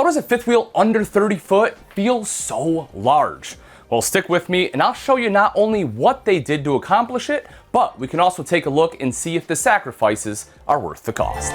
How does a fifth wheel under 30 foot feel so large? Well, stick with me and I'll show you not only what they did to accomplish it, but we can also take a look and see if the sacrifices are worth the cost.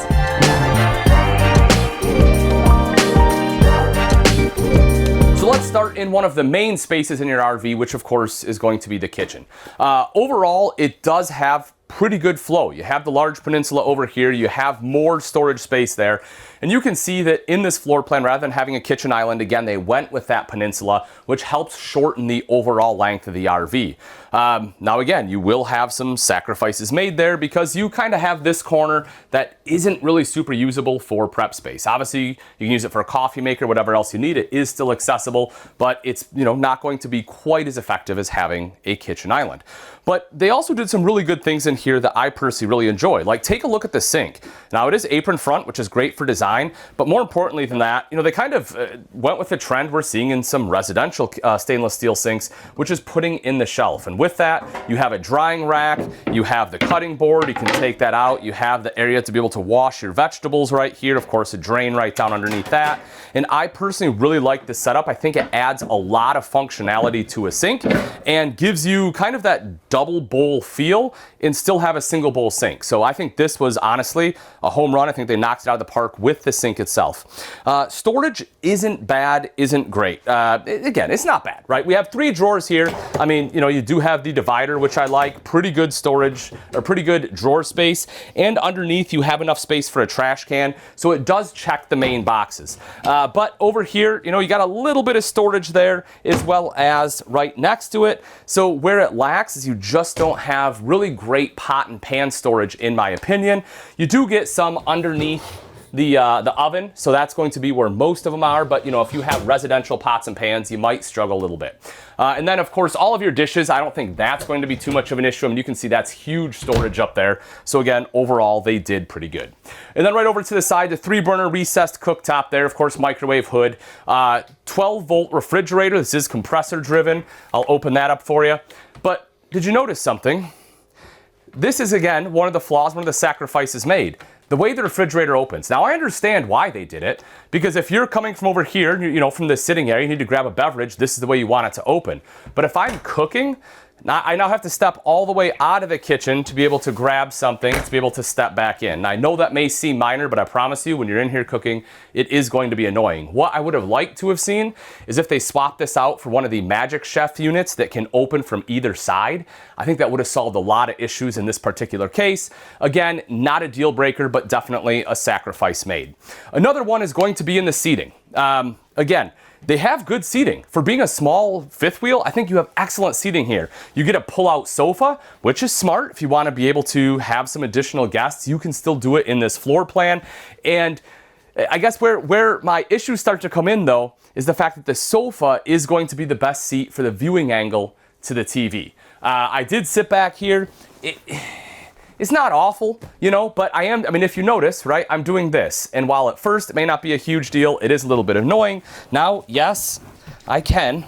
So let's start in one of the main spaces in your RV, which of course is going to be the kitchen. Overall, it does have pretty good flow. You have the large peninsula over here, you have more storage space there, and you can see that in this floor plan, rather than having a kitchen island, again, they went with that peninsula, which helps shorten the overall length of the RV. Now again, you will have some sacrifices made there because you kind of have this corner that isn't really super usable for prep space. Obviously, you can use it for a coffee maker, whatever else you need. It is still accessible, but it's not going to be quite as effective as having a kitchen island. But they also did some really good things in here that I personally really enjoy. Like, take a look at the sink. Now, it is apron front, which is great for design, but more importantly than that, they kind of went with the trend we're seeing in some residential stainless steel sinks, which is putting in the shelf. And with that, you have a drying rack, you have the cutting board, you can take that out, you have the area to be able to wash your vegetables right here, of course, a drain right down underneath that. And I personally really like this setup. I think it adds a lot of functionality to a sink and gives you kind of that double bowl feel and still have a single bowl sink. So I think this was honestly a home run. I think they knocked it out of the park with the sink itself. Storage isn't bad, isn't great. Again, it's not bad, right? We have 3 drawers here. I mean, you do have the divider, which I like, pretty good storage, or pretty good drawer space. And underneath you have enough space for a trash can. So it does check the main boxes. But over here, you got a little bit of storage there as well as right next to it. So where it lacks is you just don't have really great pot and pan storage, in my opinion. You do get some underneath the oven, so that's going to be where most of them are, but if you have residential pots and pans, you might struggle a little bit. And then of course all of your dishes, I don't think that's going to be too much of an issue. I mean, you can see that's huge storage up there. So again, overall they did pretty good. And then right over to the side, the 3-burner recessed cooktop there, of course microwave hood, 12-volt refrigerator. This is compressor driven. I'll open that up for you. But did you notice something? This is again one of the flaws, one of the sacrifices made. The way the refrigerator opens. Now I understand why they did it, because if you're coming from over here, from the sitting area, you need to grab a beverage, this is the way you want it to open. But if I'm cooking, I now have to step all the way out of the kitchen to be able to grab something, to be able to step back in. Now, I know that may seem minor, but I promise you, when you're in here cooking, it is going to be annoying. What I would have liked to have seen is if they swapped this out for one of the Magic Chef units that can open from either side. I think that would have solved a lot of issues in this particular case. Again, not a deal breaker, but definitely a sacrifice made. Another one is going to be in the seating. Again, they have good seating. For being a small fifth wheel, I think you have excellent seating here. You get a pull-out sofa, which is smart. If you want to be able to have some additional guests, you can still do it in this floor plan. And I guess where my issues start to come in, though, is the fact that the sofa is going to be the best seat for the viewing angle to the TV. I did sit back here. It's not awful, but if you notice, right, I'm doing this. And while at first it may not be a huge deal, it is a little bit annoying. Now, yes, I can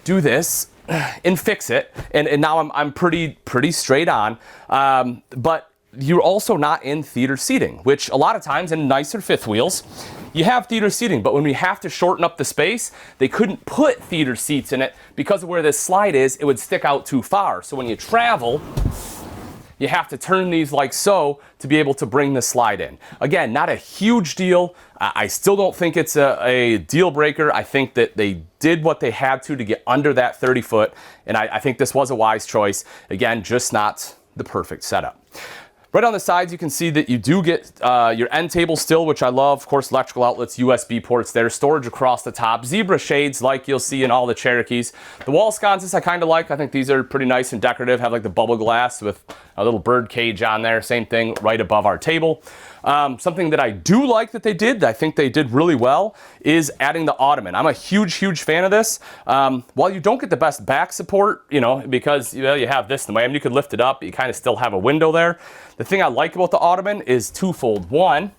do this and fix it. And now I'm pretty straight on. But you're also not in theater seating, which a lot of times in nicer fifth wheels, you have theater seating, but when we have to shorten up the space, they couldn't put theater seats in it because of where this slide is, it would stick out too far. So when you travel, you have to turn these like so to be able to bring the slide in. Again, not a huge deal. I still don't think it's a deal breaker. I think that they did what they had to get under that 30 foot, and I think this was a wise choice. Again, just not the perfect setup. Right on the sides, you can see that you do get your end table still, which I love. Of course, electrical outlets, USB ports there, storage across the top, zebra shades like you'll see in all the Cherokees. The wall sconces I kind of like. I think these are pretty nice and decorative, have like the bubble glass with a little bird cage on there. Same thing right above our table. Something that I do like that they did, that I think they did really well, is adding the ottoman. I'm a huge fan of this. While you don't get the best back support, because you have this in the way, you could lift it up, but you kind of still have a window there. The thing I like about the ottoman is twofold. One,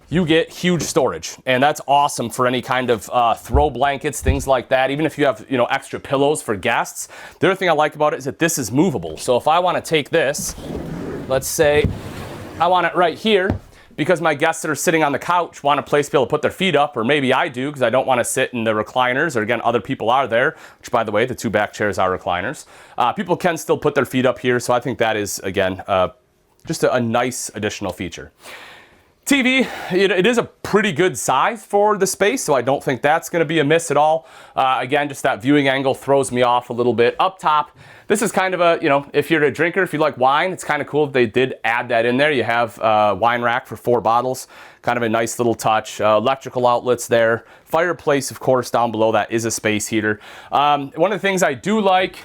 you get huge storage, and that's awesome for any kind of throw blankets, things like that. Even if you have extra pillows for guests. The other thing I like about it is that this is movable. So if I want to take this, let's say I want it right here, because my guests that are sitting on the couch want a place to be able to put their feet up, or maybe I do because I don't want to sit in the recliners, or again, other people are there, which by the way, the 2 back chairs are recliners. People can still put their feet up here, so I think that is, again, just a nice additional feature. TV, it is a pretty good size for the space, so I don't think that's going to be a miss at all. Again, just that viewing angle throws me off a little bit. Up top, this is kind of a, if you're a drinker, if you like wine, it's kind of cool that they did add that in there. You have a wine rack for 4 bottles, kind of a nice little touch. Electrical outlets there. Fireplace, of course, down below that is a space heater. One of the things I do like,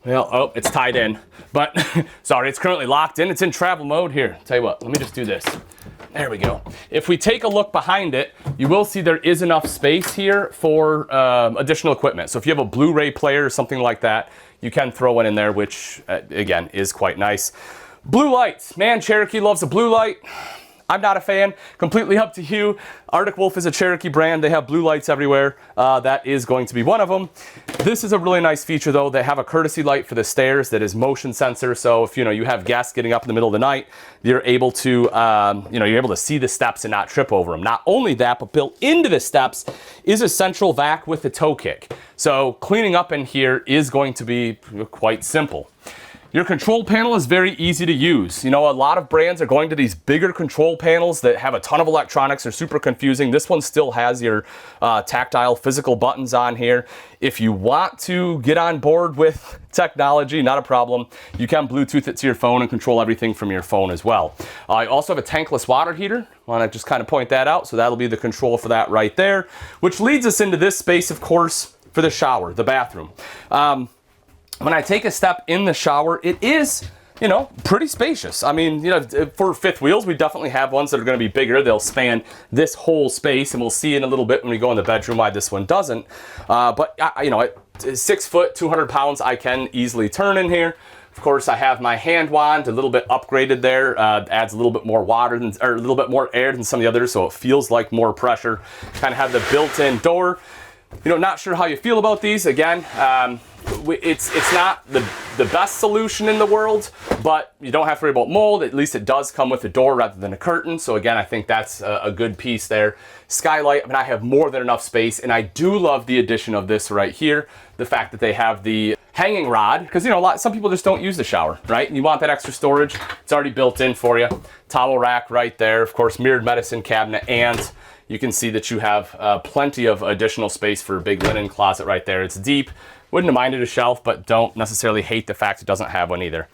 well, oh, it's tied in, but sorry, it's currently locked in. It's in travel mode. Here, tell you what, let me just do this. There we go. If we take a look behind it, you will see there is enough space here for additional equipment. So if you have a Blu-ray player or something like that, you can throw one in there, which again is quite nice. Blue lights, man, Cherokee loves a blue light. I'm not a fan, completely up to you. Arctic Wolf is a Cherokee brand. They have blue lights everywhere. That is going to be one of them. This is a really nice feature though. They have a courtesy light for the stairs that is motion sensor. So if you have guests getting up in the middle of the night, you're able to, you're able to see the steps and not trip over them. Not only that, but built into the steps is a central vac with a toe kick. So cleaning up in here is going to be quite simple. Your control panel is very easy to use. A lot of brands are going to these bigger control panels that have a ton of electronics. They're super confusing. This one still has your tactile physical buttons on here. If you want to get on board with technology, not a problem. You can Bluetooth it to your phone and control everything from your phone as well. I also have a tankless water heater. I want to just kind of point that out. So that'll be the control for that right there, which leads us into this space, of course, for the shower, the bathroom. When I take a step in the shower, it is, pretty spacious. I mean, for fifth wheels, we definitely have ones that are going to be bigger. They'll span this whole space, and we'll see in a little bit when we go in the bedroom why this one doesn't. But, at 6 foot, 200 pounds, I can easily turn in here. Of course, I have my hand wand, a little bit upgraded there. Adds a little bit more water or a little bit more air than some of the others, so it feels like more pressure. Kind of have the built-in door. Not sure how you feel about these. Again, it's not the best solution in the world, but you don't have to worry about mold. At least it does come with a door rather than a curtain. So again, I think that's a good piece there. Skylight, I have more than enough space, and I do love the addition of this right here. The fact that they have the hanging rod, because some people just don't use the shower, right? And you want that extra storage. It's already built in for you. Towel rack right there. Of course, mirrored medicine cabinet, and you can see that you have plenty of additional space for a big linen closet right there. It's deep. Wouldn't have minded a shelf, but don't necessarily hate the fact it doesn't have one either.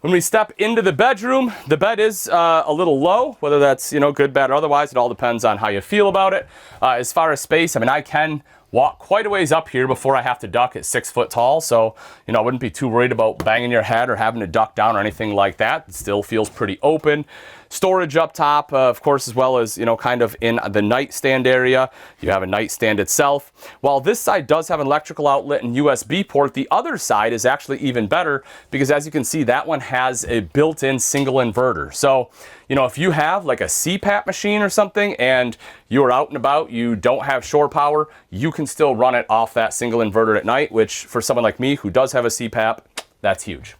When we step into the bedroom, the bed is a little low, whether that's, good, bad, or otherwise. It all depends on how you feel about it. As far as space, I can walk quite a ways up here before I have to duck at 6 foot tall. So, I wouldn't be too worried about banging your head or having to duck down or anything like that. It still feels pretty open. Storage up top, of course, as well as, kind of in the nightstand area. You have a nightstand itself. While this side does have an electrical outlet and USB port, the other side is actually even better because, as you can see, that one has a built-in single inverter. So, if you have like a CPAP machine or something and you're out and about, you don't have shore power, you can still run it off that single inverter at night, which for someone like me who does have a CPAP, that's huge.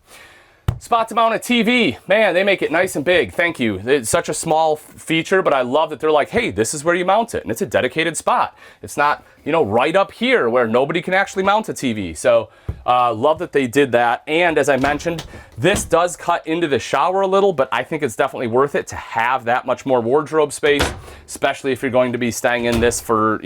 Spot to mount a TV. Man, they make it nice and big. Thank you. It's such a small feature, but I love that they're like, hey, this is where you mount it. And it's a dedicated spot. It's not, right up here where nobody can actually mount a TV. So love that they did that. And as I mentioned, this does cut into the shower a little, but I think it's definitely worth it to have that much more wardrobe space, especially if you're going to be staying in this for,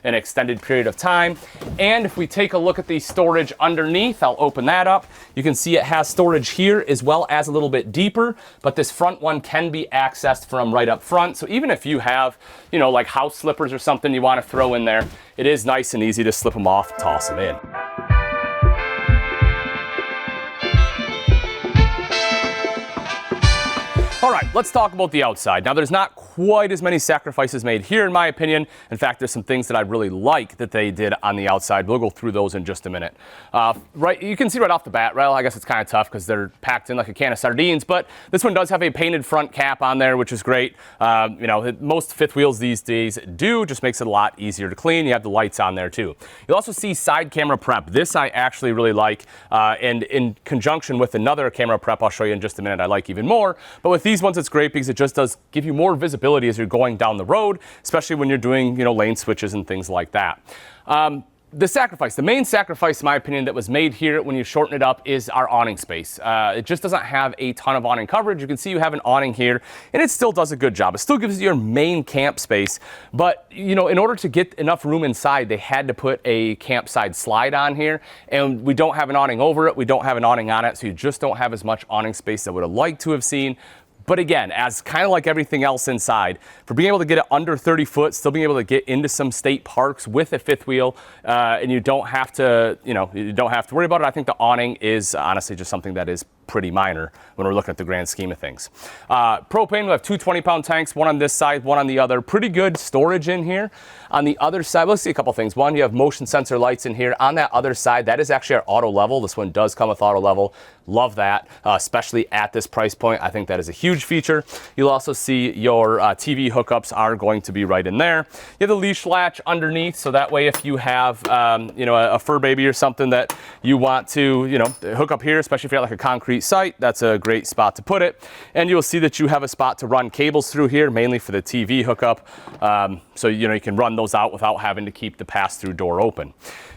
an extended period of time. And if we take a look at the storage underneath, I'll open that up. You can see it has storage here as well as a little bit deeper, but this front one can be accessed from right up front. So even if you have, like house slippers or something you want to throw in there, it is nice and easy to slip them off, toss them in. All right, let's talk about the outside. Now, there's not quite as many sacrifices made here, in my opinion. In fact, there's some things that I really like that they did on the outside. We'll go through those in just a minute. Right, you can see right off the bat, well, I guess it's kind of tough because they're packed in like a can of sardines, but this one does have a painted front cap on there, which is great. Most fifth wheels these days do, just makes it a lot easier to clean. You have the lights on there too. You'll also see side camera prep. This I actually really like, and in conjunction with another camera prep I'll show you in just a minute, I like even more. But with these ones, it's great because it just does give you more visibility as you're going down the road, especially when you're doing, lane switches and things like that. The main sacrifice, in my opinion, that was made here when you shorten it up is our awning space. It just doesn't have a ton of awning coverage. You can see you have an awning here, and it still does a good job. It still gives you your main camp space, but, in order to get enough room inside, they had to put a campside slide on here, and we don't have an awning over it. We don't have an awning on it, so you just don't have as much awning space that I would have liked to have seen. But again, as kind of like everything else inside, for being able to get it under 30 foot, still being able to get into some state parks with a fifth wheel, and you don't have to, you don't have to worry about it. I think the awning is honestly just something that is pretty minor when we're looking at the grand scheme of things. Propane, we have two 20-pound tanks, one on this side, one on the other. Pretty good storage in here. On the other side, let's see a couple things. One, you have motion sensor lights in here. On that other side, that is actually our auto level. This one does come with auto level. Love that, especially at this price point. I think that is a huge feature. You'll also see your TV hookups are going to be right in there. You have the leash latch underneath, so that way if you have, a fur baby or something that you want to, hook up here, especially if you're at like a concrete site, that's a great spot to put it. And you'll see that you have a spot to run cables through here, mainly for the TV hookup. So, you can run those out without having to keep the pass-through door open.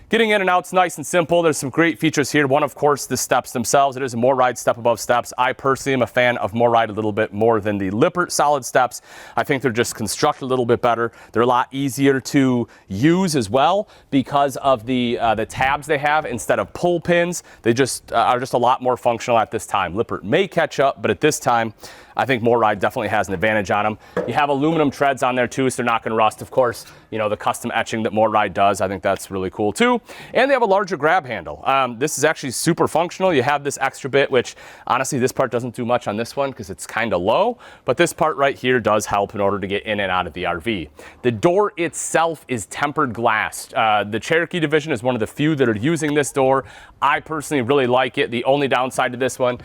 Getting in and out's nice and simple. There's some great features here. One, of course, the steps themselves. It is a MoreRide step above steps. I personally am a fan of MoreRide a little bit more than the Lippert solid steps. I think they're just constructed a little bit better. They're a lot easier to use as well because of the tabs they have instead of pull pins. They just are just a lot more functional at this time. Lippert may catch up, but at this time, I think MoreRide definitely has an advantage on them. You have aluminum treads on there too, so they're not going to rust. Of course, the custom etching that MoreRide does, I think that's really cool too. And they have a larger grab handle. This is actually super functional. You have this extra bit, which honestly, this part doesn't do much on this one because it's kind of low, but this part right here does help in order to get in and out of the RV. The door itself is tempered glass. The Cherokee division is one of the few that are using this door. I personally really like it. The only downside to this one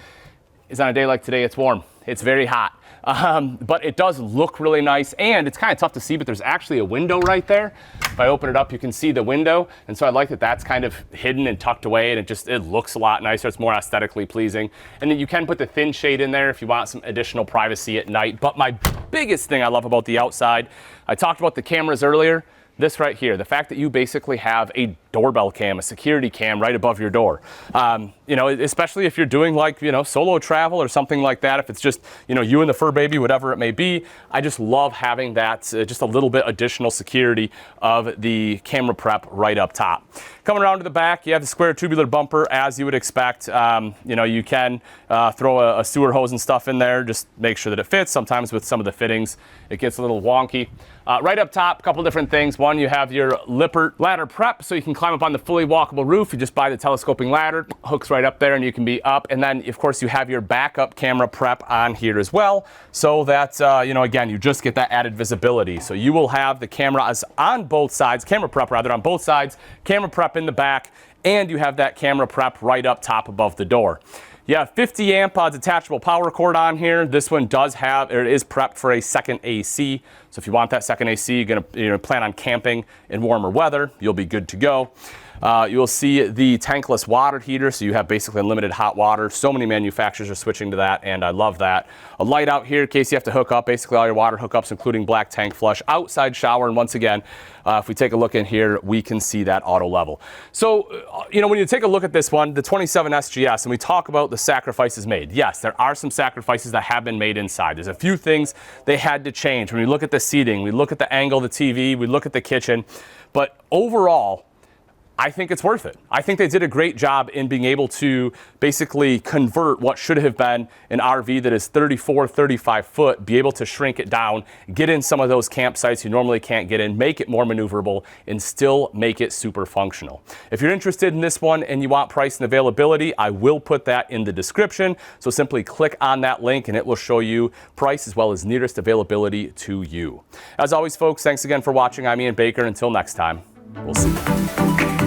is on a day like today, it's warm. It's very hot, but it does look really nice, and it's kind of tough to see, but there's actually a window right there. If I open it up, you can see the window, and so I like that that's kind of hidden and tucked away, and it looks a lot nicer. It's more aesthetically pleasing, and then you can put the thin shade in there if you want some additional privacy at night. But my biggest thing I love about the outside, I talked about the cameras earlier. This right here, the fact that you basically have a doorbell cam, a security cam right above your door. Especially if you're doing like, solo travel or something like that. If it's just, you and the fur baby, whatever it may be. I just love having that, just a little bit additional security of the camera prep right up top. Coming around to the back, you have the square tubular bumper as you would expect. You can throw a sewer hose and stuff in there. Just make sure that it fits. Sometimes with some of the fittings, it gets a little wonky. Right up top, a couple different things. One, you have your Lippert ladder prep, so you can climb up on the fully walkable roof. You just buy the telescoping ladder, hooks right up there, and you can be up. And then, of course, you have your backup camera prep on here as well, so that, again, you just get that added visibility. So you will have the cameras on both sides, camera prep rather, on both sides, camera prep in the back, and you have that camera prep right up top above the door. You have 50 amp detachable power cord on here. This one does have, or it is prepped for a second AC. So if you want that second AC, you're gonna plan on camping in warmer weather, you'll be good to go. You'll see the tankless water heater, so you have basically unlimited hot water. So many manufacturers are switching to that, and I love that. A light out here in case you have to hook up basically all your water hookups, including black tank flush, outside shower, and once again, if we take a look in here, we can see that auto level. So, when you take a look at this one, the 27 SGS, and we talk about the sacrifices made. Yes, there are some sacrifices that have been made inside. There's a few things they had to change. When we look at the seating, we look at the angle of the TV, we look at the kitchen, but overall, I think it's worth it. I think they did a great job in being able to basically convert what should have been an RV that is 34, 35 foot, be able to shrink it down, get in some of those campsites you normally can't get in, make it more maneuverable, and still make it super functional. If you're interested in this one and you want price and availability, I will put that in the description. So simply click on that link and it will show you price as well as nearest availability to you. As always, folks, thanks again for watching. I'm Ian Baker. Until next time, we'll see you.